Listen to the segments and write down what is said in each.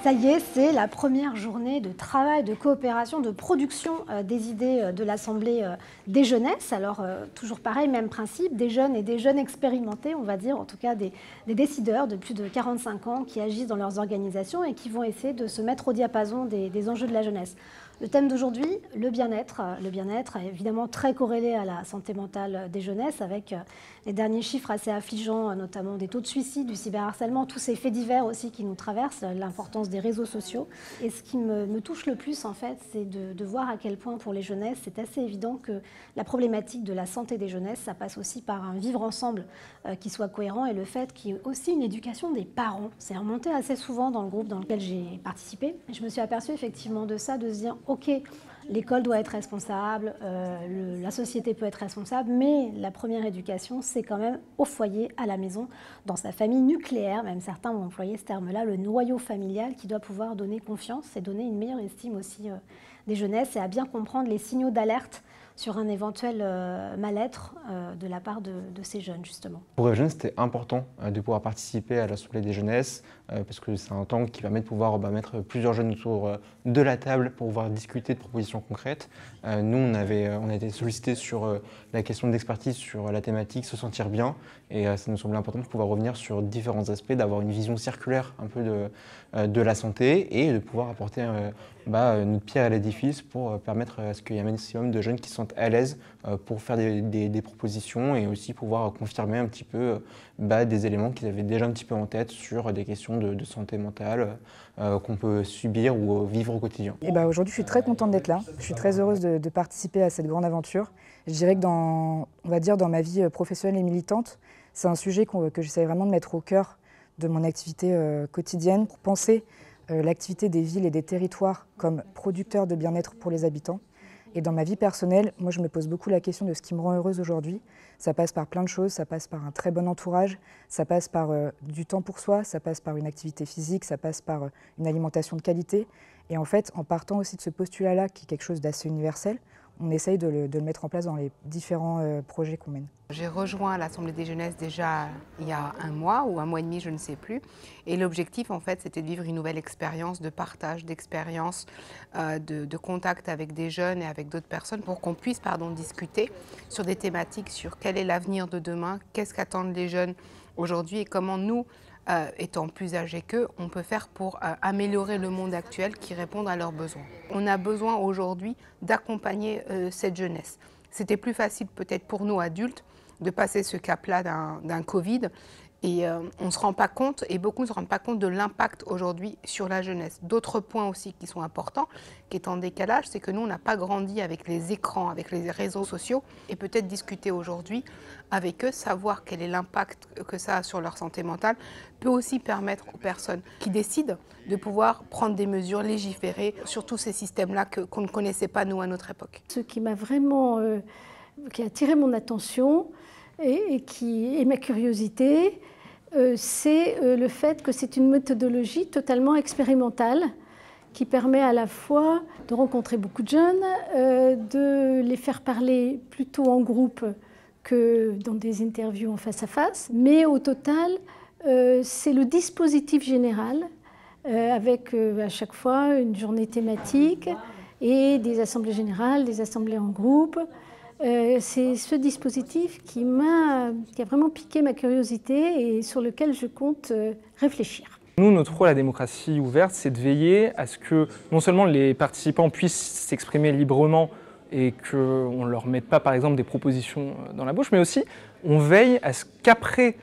Ça y est, c'est la première journée de travail, de coopération, de production des idées de l'Assemblée des jeunesses. Alors, toujours pareil, même principe, des jeunes et des jeunes expérimentés, on va dire, en tout cas des décideurs de plus de 45 ans qui agissent dans leurs organisations et qui vont essayer de se mettre au diapason des enjeux de la jeunesse. Le thème d'aujourd'hui, le bien-être. Le bien-être est évidemment très corrélé à la santé mentale des jeunesses, avec les derniers chiffres assez affligeants, notamment des taux de suicide, du cyberharcèlement, tous ces faits divers aussi qui nous traversent, l'importance des réseaux sociaux. Et ce qui me touche le plus, en fait, c'est de voir à quel point pour les jeunesses, c'est assez évident que la problématique de la santé des jeunesses, ça passe aussi par un vivre ensemble qui soit cohérent et le fait qu'il y ait aussi une éducation des parents. C'est remonté assez souvent dans le groupe dans lequel j'ai participé. Et je me suis aperçue effectivement de ça, de se dire ok, l'école doit être responsable, la société peut être responsable, mais la première éducation, c'est quand même au foyer, à la maison, dans sa famille nucléaire, même certains ont employé ce terme-là, le noyau familial qui doit pouvoir donner confiance et donner une meilleure estime aussi des jeunesses et à bien comprendre les signaux d'alerte sur un éventuel mal-être de la part de ces jeunes, justement. Pour les jeunes, c'était important de pouvoir participer à l'Assemblée des jeunesses parce que c'est un temps qui permet de pouvoir mettre plusieurs jeunes autour de la table pour pouvoir discuter de propositions concrètes. Nous, on a été sollicités sur la question d'expertise sur la thématique se sentir bien et ça nous semblait important de pouvoir revenir sur différents aspects, d'avoir une vision circulaire un peu de la santé et de pouvoir apporter notre pierre à l'édifice pour permettre à ce qu'il y ait un maximum de jeunes qui se sentent à l'aise pour faire des propositions et aussi pouvoir confirmer un petit peu des éléments qu'ils avaient déjà un petit peu en tête sur des questions de santé mentale qu'on peut subir ou vivre au quotidien. Aujourd'hui, je suis très contente d'être là. Je suis très heureuse de participer à cette grande aventure. Je dirais que dans ma vie professionnelle et militante, c'est un sujet que j'essaie vraiment de mettre au cœur de mon activité quotidienne pour penser l'activité des villes et des territoires comme producteurs de bien-être pour les habitants. Et dans ma vie personnelle, moi je me pose beaucoup la question de ce qui me rend heureuse aujourd'hui. Ça passe par plein de choses, ça passe par un très bon entourage, ça passe par du temps pour soi, ça passe par une activité physique, ça passe par une alimentation de qualité. Et en fait, en partant aussi de ce postulat-là, qui est quelque chose d'assez universel, on essaye de le mettre en place dans les différents projets qu'on mène. J'ai rejoint l'Assemblée des jeunesses déjà il y a 1 mois ou 1 mois et demi, je ne sais plus. Et l'objectif, en fait, c'était de vivre une nouvelle expérience de partage, d'expérience, de contact avec des jeunes et avec d'autres personnes pour qu'on puisse discuter sur des thématiques, sur quel est l'avenir de demain, qu'est-ce qu'attendent les jeunes aujourd'hui et comment nous, étant plus âgés qu'eux, on peut faire pour améliorer le monde actuel qui réponde à leurs besoins. On a besoin aujourd'hui d'accompagner cette jeunesse. C'était plus facile peut-être pour nous adultes de passer ce cap-là d'un Covid et on ne se rend pas compte, et beaucoup ne se rendent pas compte de l'impact aujourd'hui sur la jeunesse. D'autres points aussi qui sont importants, qui est en décalage, c'est que nous, on n'a pas grandi avec les écrans, avec les réseaux sociaux, et peut-être discuter aujourd'hui avec eux, savoir quel est l'impact que ça a sur leur santé mentale, peut aussi permettre aux personnes qui décident de pouvoir prendre des mesures, légiférer sur tous ces systèmes-là qu'on ne connaissait pas, nous, à notre époque. Ce qui m'a vraiment qui a attiré mon attention et ma curiosité, c'est le fait que c'est une méthodologie totalement expérimentale qui permet à la fois de rencontrer beaucoup de jeunes, de les faire parler plutôt en groupe que dans des interviews en face à face. Mais au total, c'est le dispositif général avec à chaque fois une journée thématique et des assemblées générales, des assemblées en groupe. C'est ce dispositif qui a vraiment piqué ma curiosité et sur lequel je compte réfléchir. Nous, notre rôle à la démocratie ouverte, c'est de veiller à ce que non seulement les participants puissent s'exprimer librement et qu'on ne leur mette pas, par exemple, des propositions dans la bouche, mais aussi on veille à ce qu'après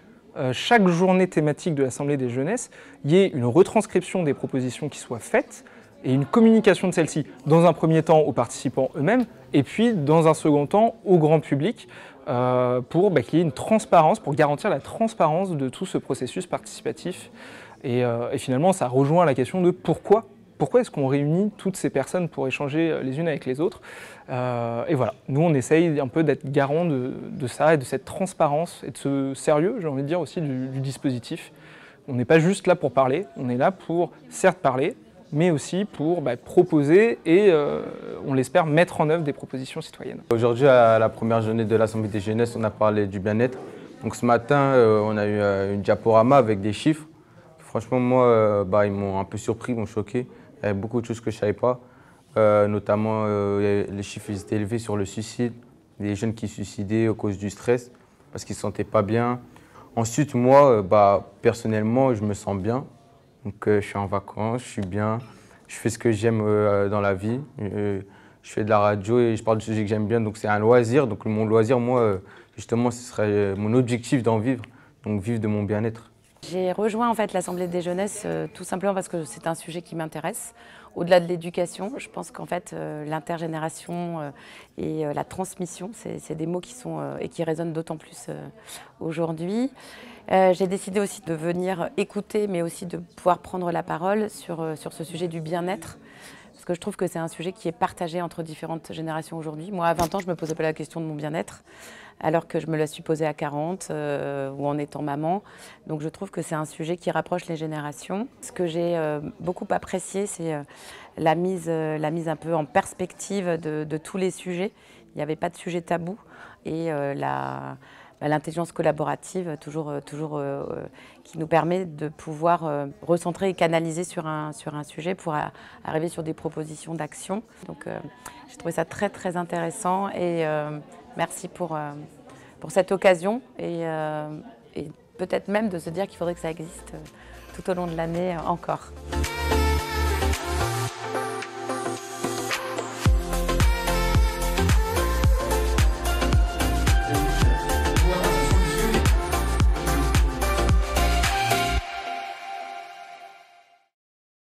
chaque journée thématique de l'Assemblée des jeunesses, il y ait une retranscription des propositions qui soient faites et une communication de celles-ci, dans un premier temps aux participants eux-mêmes, et puis dans un second temps au grand public, pour qu'il y ait une transparence, pour garantir la transparence de tout ce processus participatif. Et finalement, ça rejoint la question de pourquoi est-ce qu'on réunit toutes ces personnes pour échanger les unes avec les autres. Et voilà, nous on essaye un peu d'être garant de ça et de cette transparence et de ce sérieux, j'ai envie de dire aussi, du dispositif. On n'est pas juste là pour parler, on est là pour certes parler, mais aussi pour proposer et, on l'espère, mettre en œuvre des propositions citoyennes. Aujourd'hui, à la première journée de l'Assemblée des jeunesses, on a parlé du bien-être. Donc ce matin, on a eu une diaporama avec des chiffres. Franchement, moi, ils m'ont un peu surpris, ils m'ont choqué. Il y avait beaucoup de choses que je ne savais pas. Notamment, les chiffres étaient élevés sur le suicide. Des jeunes qui se suicidaient à cause du stress, parce qu'ils ne se sentaient pas bien. Ensuite, moi, personnellement, je me sens bien. Donc, je suis en vacances, je suis bien. Je fais ce que j'aime dans la vie. Je fais de la radio et je parle de sujets que j'aime bien. Donc, c'est un loisir. Donc, mon loisir, moi, justement, ce serait mon objectif d'en vivre. Donc, vivre de mon bien-être. J'ai rejoint en fait l'Assemblée des jeunesses tout simplement parce que c'est un sujet qui m'intéresse. Au-delà de l'éducation, je pense qu'en fait l'intergénération et la transmission, c'est des mots qui sont et qui résonnent d'autant plus aujourd'hui. J'ai décidé aussi de venir écouter, mais aussi de pouvoir prendre la parole sur ce sujet du bien-être. Parce que je trouve que c'est un sujet qui est partagé entre différentes générations aujourd'hui. Moi, à 20 ans, je ne me posais pas la question de mon bien-être, alors que je me la suis posée à 40 ou en étant maman. Donc je trouve que c'est un sujet qui rapproche les générations. Ce que j'ai beaucoup apprécié, c'est la mise un peu en perspective de tous les sujets. Il n'y avait pas de sujet tabou et l'intelligence collaborative, toujours qui nous permet de pouvoir recentrer et canaliser sur un sujet pour arriver sur des propositions d'action. Donc j'ai trouvé ça très très intéressant et merci pour cette occasion et peut-être même de se dire qu'il faudrait que ça existe tout au long de l'année encore.